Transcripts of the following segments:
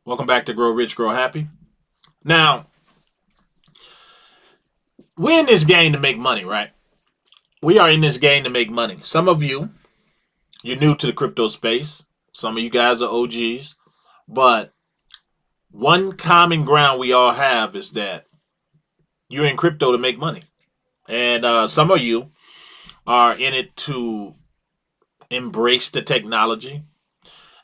Welcome back to Grow Rich, Grow Happy. Now, we're in this game to make money, right? We are in this game to make money. Some of you, you're new to the crypto space. Some of you guys are OGs. But one common ground we all have is that you're in crypto to make money. And some of you are in it to embrace the technology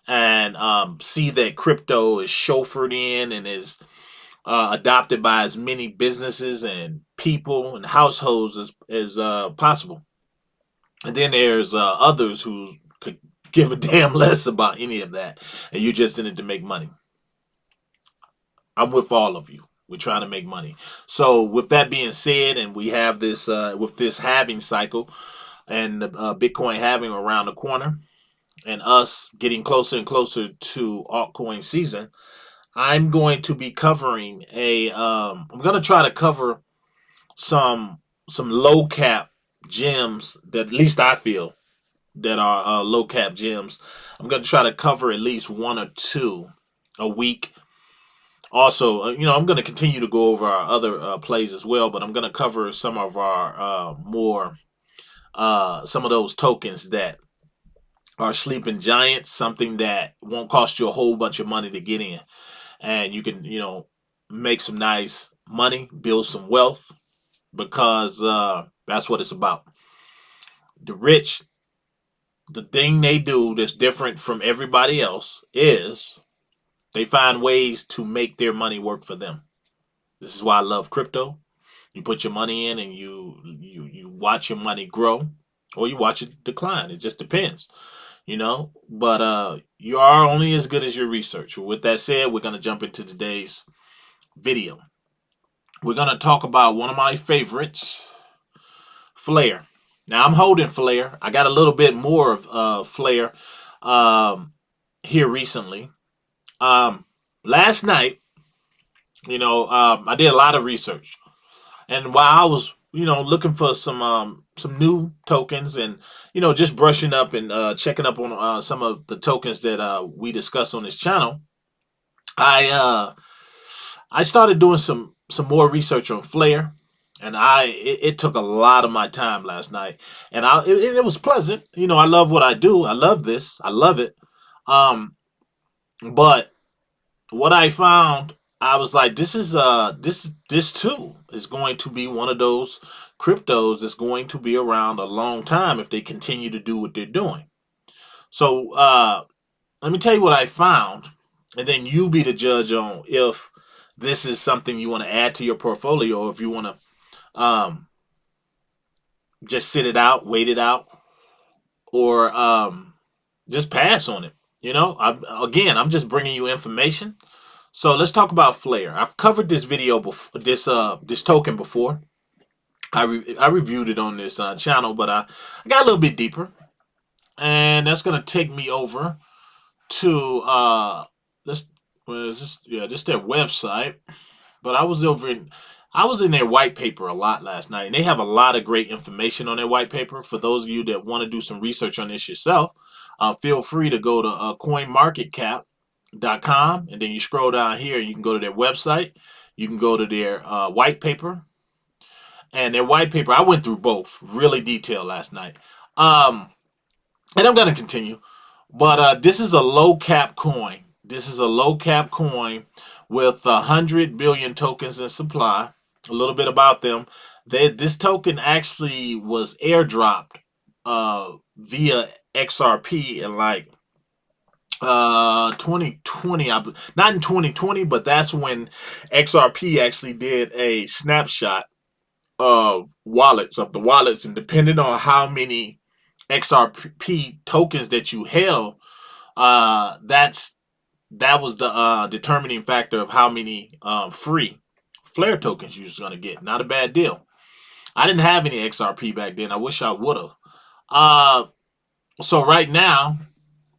and see that crypto is chauffeured in and is adopted by as many businesses and people and households as possible. And then there's others who could give a damn less about any of that, and you're just in it to make money. I'm with all of you. We're trying to make money. So, with that being said, and we have this with this halving cycle and Bitcoin halving around the corner, and us getting closer and closer to altcoin season, I'm going to be covering a. I'm going to try to cover some low cap gems that at least I feel that are low cap gems. I'm going to try to cover at least one or two a week. Also, I'm going to continue to go over our other plays as well, but I'm going to cover some of our more some of those tokens that are sleeping giants, something that won't cost you a whole bunch of money to get in, and you can make some nice money, build some wealth because that's what it's about. The rich, the thing they do that's different from everybody else is they find ways to make their money work for them. This is why I love crypto. You put your money in and you watch your money grow or you watch it decline. It just depends, But you are only as good as your research. With that said, we're gonna jump into today's video. We're gonna talk about one of my favorites, Flare. Now I'm holding Flare. I got a little bit more of Flare um, here recently. Last night, I did a lot of research, and while I was, looking for some new tokens, and just brushing up and checking up on some of the tokens that we discuss on this channel, I I started doing some more research on Flare, and it took a lot of my time last night, and it was pleasant. I love what I do. I love this. I love it. Um, but what I found, I was like, this too is going to be one of those cryptos that's going to be around a long time if they continue to do what they're doing. So let me tell you what I found, and then you be the judge on if this is something you want to add to your portfolio, or if you want to just sit it out, wait it out, or just pass on it. I'm just bringing you information. So let's talk about Flare. I've covered this video before, this token before. I reviewed it on this channel, but I got a little bit deeper, and that's gonna take me over to this. Well, is this? Yeah, just their website. But I was in their white paper a lot last night, and they have a lot of great information on their white paper. For those of you that want to do some research on this yourself, feel free to go to coinmarketcap.com, and then you scroll down here. You can go to their website. You can go to their white paper, and their white paper. I went through both really detailed last night, um, and I'm gonna continue. But this is a low cap coin. This is a low cap coin with 100 billion tokens in supply. A little bit about them. This token actually was airdropped via XRP in like 2020. Not in 2020, but that's when XRP actually did a snapshot of the wallets, and depending on how many XRP tokens that you held, that was the determining factor of how many free Flare tokens you was gonna get. Not a bad deal. I didn't have any XRP back then. I wish I would have. Uh, so right now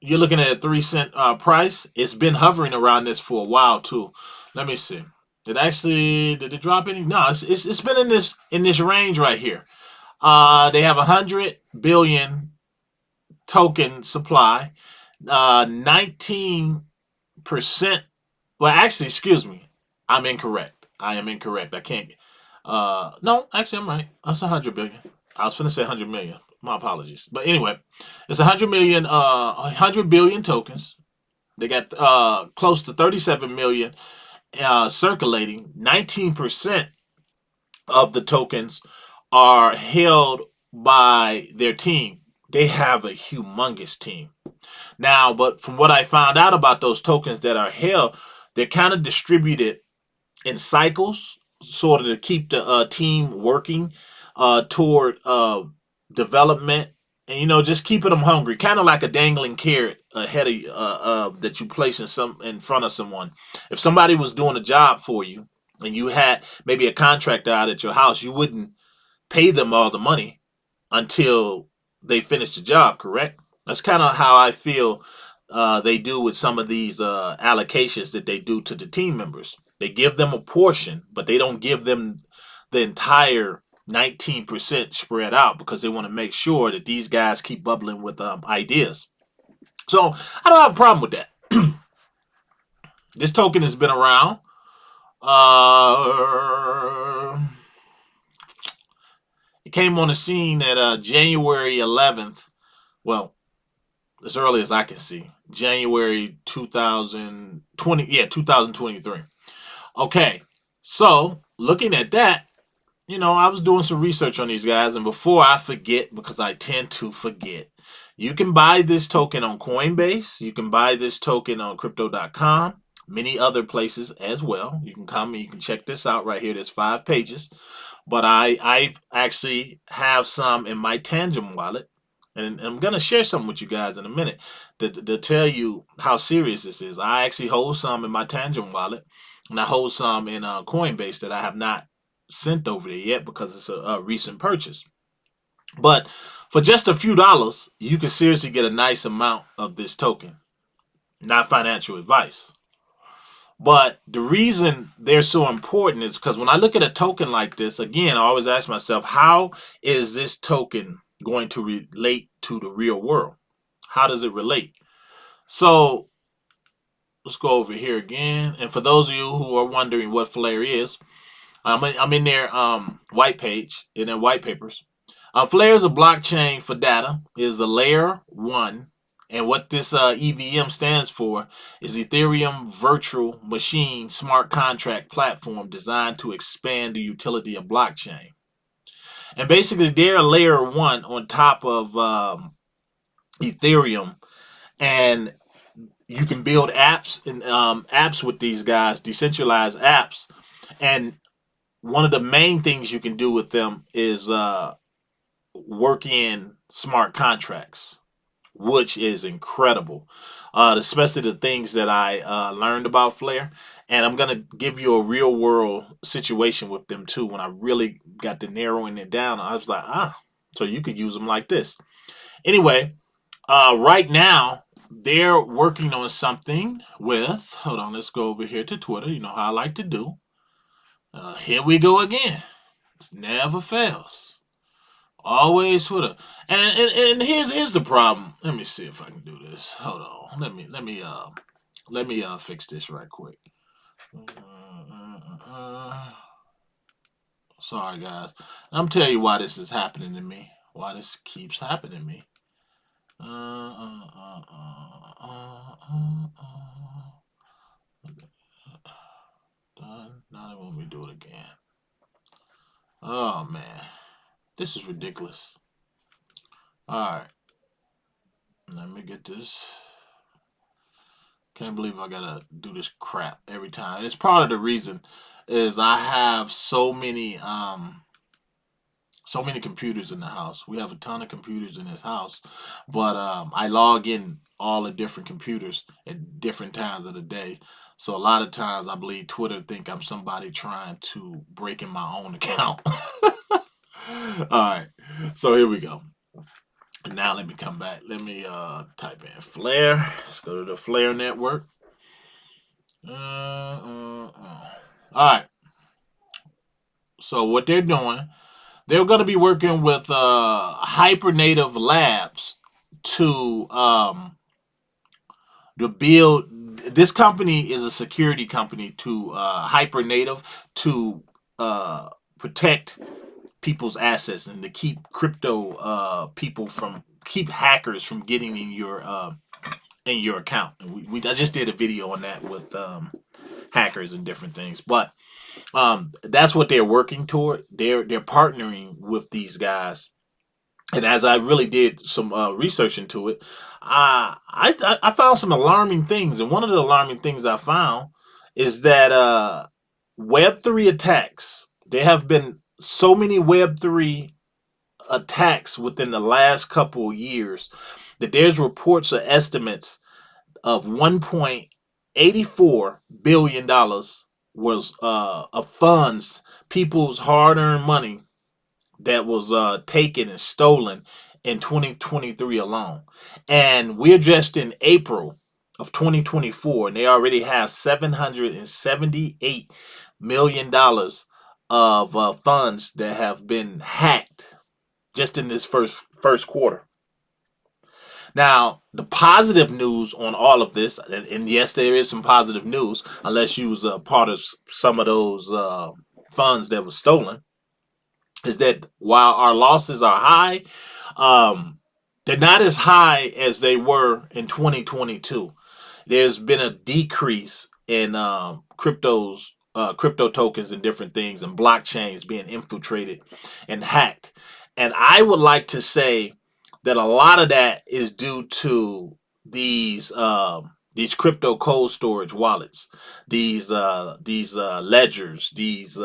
you're looking at a 3 cent price. It's been hovering around this for a while too. Let me see. Did it drop any? No, it's been in this range right here. They have 100 billion token supply. 19% Well, actually, excuse me. I'm incorrect. I am incorrect. I can't. No, actually, I'm right. That's 100 billion. I was finna say 100 million. My apologies. But anyway, it's 100 million. 100 billion tokens. They got close to 37 million circulating. 19% of the tokens are held by their team. They have a humongous team. Now, but from what I found out about those tokens that are held, they're kind of distributed in cycles, sort of to keep the team working toward development, and just keeping them hungry, kind of like a dangling carrot ahead of that you place in front of someone. If somebody was doing a job for you, and you had maybe a contractor out at your house, you wouldn't pay them all the money until they finish the job, correct? That's kind of how I feel they do with some of these allocations that they do to the team members. They give them a portion, but they don't give them the entire 19% spread out because they want to make sure that these guys keep bubbling with ideas. So I don't have a problem with that. This token has been around. Uh, it came on the scene at January 11th. Well, as early as I can see, January 2020. Yeah, 2023. Okay, so looking at that, I was doing some research on these guys, and before I forget, because I tend to forget, you can buy this token on Coinbase. You can buy this token on crypto.com, many other places as well. You can come and you can check this out right here. There's 5 pages. But I actually have some in my Tangent wallet, and I'm gonna share some with you guys in a minute to tell you how serious this is. I actually hold some in my Tangent wallet, and I hold some in Coinbase that I have not sent over there yet because it's a recent purchase. But for just a few dollars, you can seriously get a nice amount of this token. Not financial advice. But the reason they're so important is because when I look at a token like this, again, I always ask myself, how is this token going to relate to the real world? How does it relate? So let's go over here again. And for those of you who are wondering what Flare is, I'm in their white page, in their white papers. Flare is a blockchain for data. It is a layer one. And what this EVM stands for is Ethereum Virtual Machine Smart Contract Platform designed to expand the utility of blockchain. And basically, they're a layer one on top of Ethereum. And you can build apps and apps with these guys, decentralized apps. And one of the main things you can do with them is work in smart contracts, which is incredible. Especially the things that I learned about Flare. And I'm going to give you a real world situation with them too. When I really got to narrowing it down, I was like, so you could use them like this. Anyway, right now, they're working on something with, hold on, let's go over here to Twitter. You know how I like to do. Here we go again. It never fails. Always for the and here's the problem. Let me see if I can do this. Hold on. Let me fix this right quick. Sorry guys. I'm telling you why this is happening to me. Why this keeps happening to me. Done. Now they want me to do it again. Oh man. This is ridiculous. Alright. Let me get this. Can't believe I gotta do this crap every time. It's part of the reason is I have so many computers in the house. We have a ton of computers in this house, but I log in all the different computers at different times of the day. So a lot of times I believe Twitter think I'm somebody trying to break in my own account. All right, so here we go. Now let me come back. Let me type in Flare. Let's go to the Flare network. All right. So what they're doing, they're going to be working with Hypernative Labs to build. this company is a security company to hypernative to protect people's assets and to keep crypto people from keep hackers from getting in your account. And I just did a video on that with hackers and different things, but that's what they're working toward. They're partnering with these guys, and as I really did some research into it, I found some alarming things. And one of the alarming things I found is that Web3 attacks. There have been so many Web3 attacks within the last couple of years that there's reports or estimates of $1.84 billion was of funds, people's hard-earned money that was taken and stolen in 2023 alone. And we're just in April of 2024, and they already have $778 million of funds that have been hacked just in this first quarter. Now, the positive news on all of this, and yes, there is some positive news, unless you was a part of some of those funds that was stolen, is that while our losses are high, um, they're not as high as they were in 2022. There's been a decrease in crypto tokens and different things, and blockchains being infiltrated and hacked. And I would like to say that a lot of that is due to these crypto cold storage wallets, these ledgers, these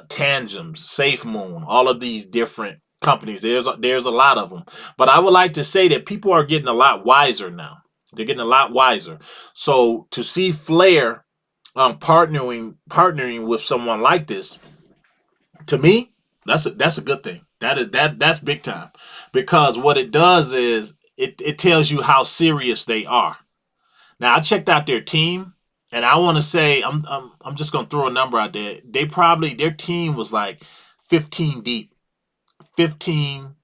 tangems, SafeMoon, all of these different companies. There's a lot of them, but I would like to say that people are getting a lot wiser now. They're getting a lot wiser. So to see Flare partnering with someone like this, to me, that's a good thing. That's big time, because what it does is it tells you how serious they are. Now I checked out their team, and I want to say I'm just gonna throw a number out there. Their team was like 15 deep, 15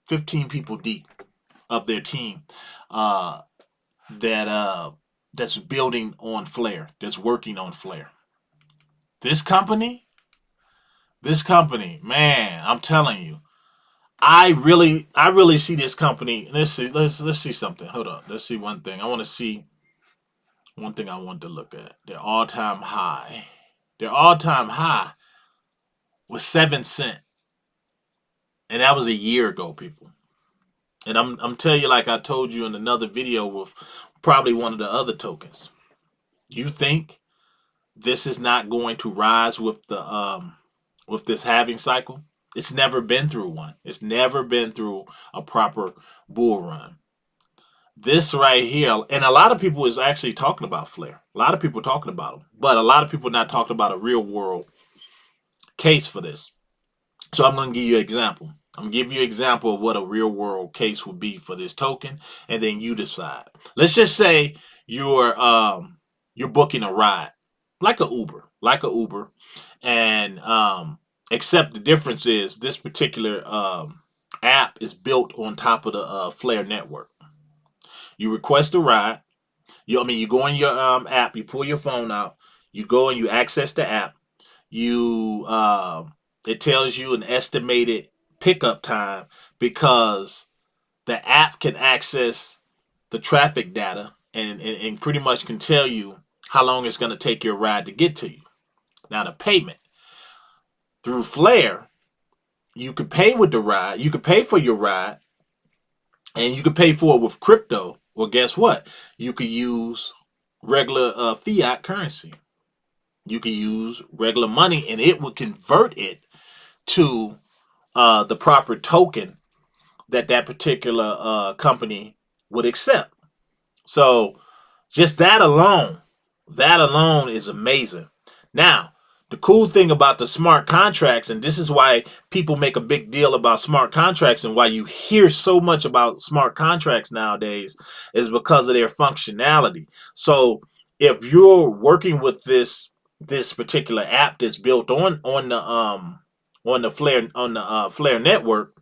people deep of their team uh, that that's building on Flare, that's working on Flare. This company, this company, man, I'm telling you, I really see this company. Let's see something. Hold on, let's see one thing. I want to see one thing I want to look at. Their all time high. Their all time high was 7 cent, and that was a year ago, people. And I'm telling you, like I told you in another video with probably one of the other tokens. You think this is not going to rise with this halving cycle? It's never been through one. It's never been through a proper bull run. This right here, and a lot of people is actually talking about Flare. A lot of people talking about them, but a lot of people not talking about a real world case for this. So I'm going to give you an example. I'm going to give you an example of what a real world case would be for this token, and then you decide. Let's just say you're booking a ride, like a Uber, and except the difference is this particular app is built on top of the Flare network. You request a ride. You go in your app, you pull your phone out, you go and you access the app. You It tells you an estimated pickup time because the app can access the traffic data and pretty much can tell you how long it's going to take your ride to get to you. Now the payment through Flare, you could pay with the ride, you could pay for your ride, and you could pay for it with crypto. Well, guess what? You could use regular fiat currency. You could use regular money, and it would convert it to the proper token that particular company would accept. So just that alone is amazing. Now, the cool thing about the smart contracts, and this is why people make a big deal about smart contracts and why you hear so much about smart contracts nowadays, is because of their functionality. So if you're working with this particular app that's built on the Flare network,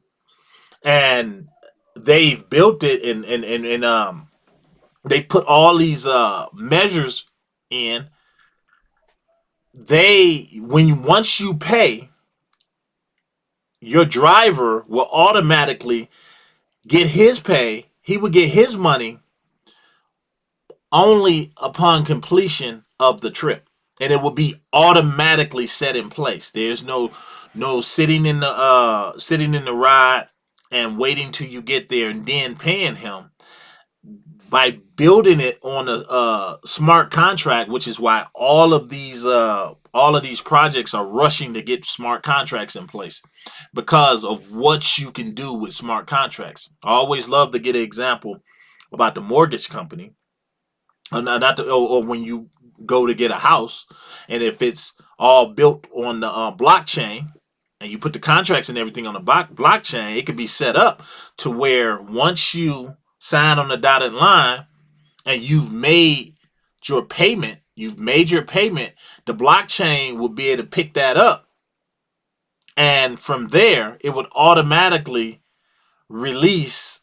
and they've built it and they put all these measures in, once you pay, your driver will automatically get his pay. He would get his money only upon completion of the trip, and it will be automatically set in place. There's no sitting in the ride and waiting till you get there and then paying him. By building it on a smart contract, which is why all of these projects are rushing to get smart contracts in place, because of what you can do with smart contracts. I always love to get an example about the mortgage company, or when you go to get a house, and if it's all built on the blockchain, and you put the contracts and everything on the blockchain, it can be set up to where once you sign on the dotted line and you've made your payment, the blockchain will be able to pick that up, and from there it would automatically release.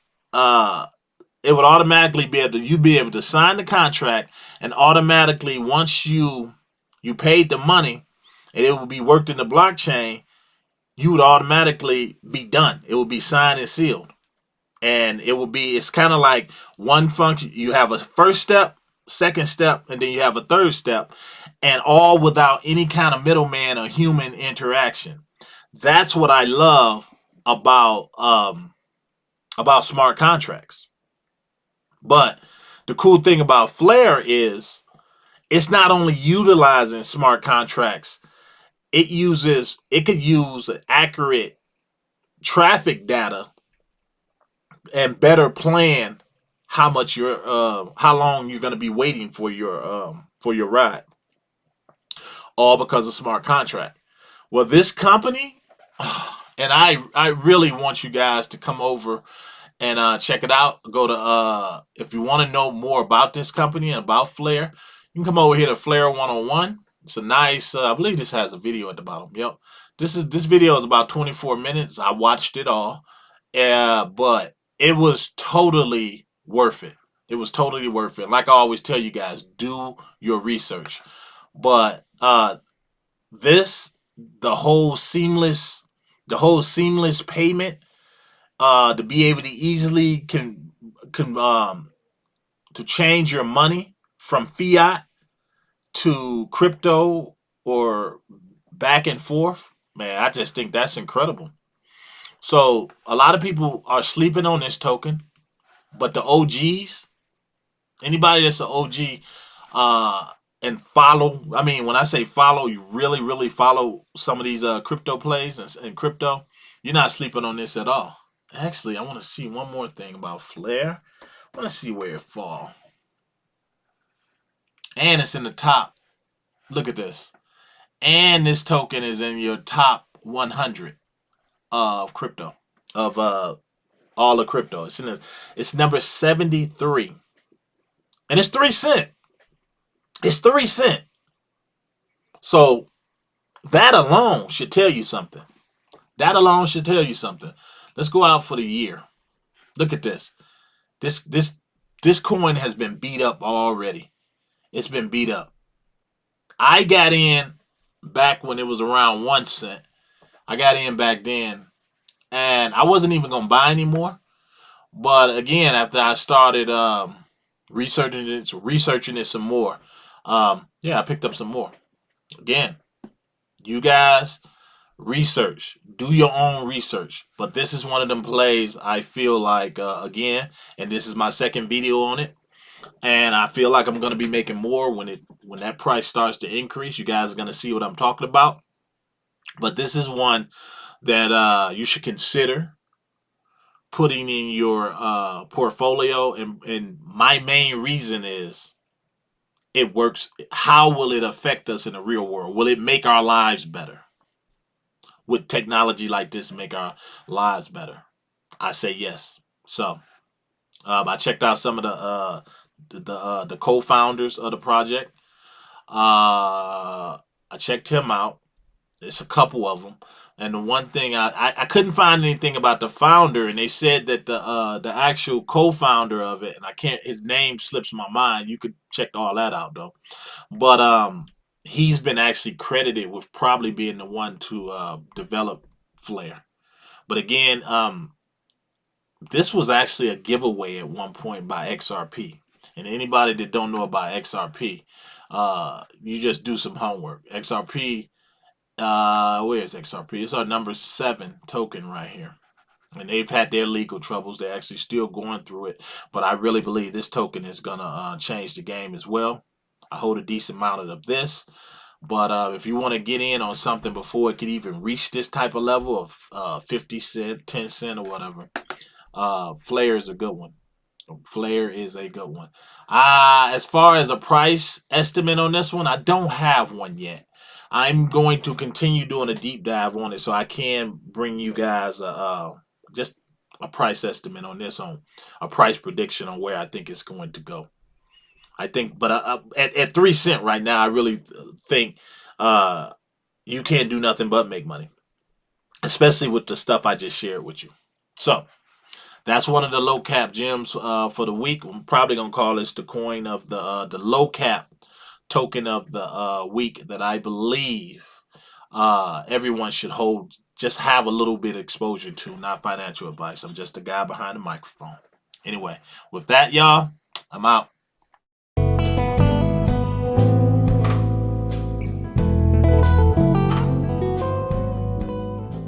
It would automatically be able to you be able to sign the contract, and automatically once you paid the money and it will be worked in the blockchain, you would automatically be done. It will be signed and sealed, and it's kind of like one function. You have a first step, second step, and then you have a third step, and all without any kind of middleman or human interaction. That's what I love about smart contracts. But the cool thing about Flare is it's not only utilizing smart contracts, it could use accurate traffic data and better plan how long you're going to be waiting for your ride, all because of smart contract. Well, this company, and I really want you guys to come over and check it out. Go to if you want to know more about this company and about Flare, you can come over here to Flare 101. It's a nice. I believe this has a video at the bottom. Yep, this video is about 24 minutes. I watched it all, but it was totally worth it. It was totally worth it. Like I always tell you guys, do your research. But this the whole seamless payment, to be able to easily can to change your money from fiat to crypto or back and forth. Man, I just think that's incredible. So a lot of people are sleeping on this token, but the OGs, anybody that's an OG, uh, and follow. I mean, when I say follow, you really follow some of these crypto plays and crypto. You're not sleeping on this at all. Actually, I want to see one more thing about Flare. I want to see where it fall. And it's in the top. Look at this. And this token is in your top 100 of crypto, of all the crypto. It's number 73, and it's 3 cent. It's 3 cent. So that alone should tell you something. That alone should tell you something. Let's go out for the year. Look at this. This this this coin has been beat up already. It's been beat up. I got in back when it was around 1 cent. I got in back then, and I wasn't even gonna buy anymore. But again, after I started researching it some more, yeah, I picked up some more. Again, you guys research, do your own research. But this is one of them plays I feel like again, and this is my second video on it, and I feel like I'm gonna be making more when that price starts to increase. You guys are gonna see what I'm talking about. But this is one that you should consider putting in your portfolio, and my main reason is it works. How will it affect us in the real world? Will it make our lives better? With technology like this, make our lives better? I say yes. So I checked out some of the co-founders of the project. I checked him out. It's a couple of them, And the one thing I couldn't find anything about the founder, and they said that the actual co-founder of it, and I can't, his name slips my mind. You could check all that out though. But he's been actually credited with probably being the one to develop Flare. But again, this was actually a giveaway at one point by XRP. And anybody that don't know about XRP, you just do some homework. XRP, where is XRP? It's our number 7 token right here. And they've had their legal troubles. They're actually still going through it. But I really believe this token is going to change the game as well. I hold a decent amount of this. But if you want to get in on something before it could even reach this type of level of 50 cent, 10 cent or whatever, Flare is a good one. Flare is a good one. As far as a price estimate on this one, I don't have one yet. I'm going to continue doing a deep dive on it so I can bring you guys just a price estimate on this, on a price prediction on where I think it's going to go. I think, but at 3 cent right now, I really think uh, you can't do nothing but make money, especially with the stuff I just shared with you. So that's one of the low cap gems for the week. I'm probably gonna call this the coin of the low cap token of the week that I believe everyone should hold. Just have a little bit of exposure to, not financial advice. I'm just a guy behind the microphone. Anyway, with that, y'all, I'm out.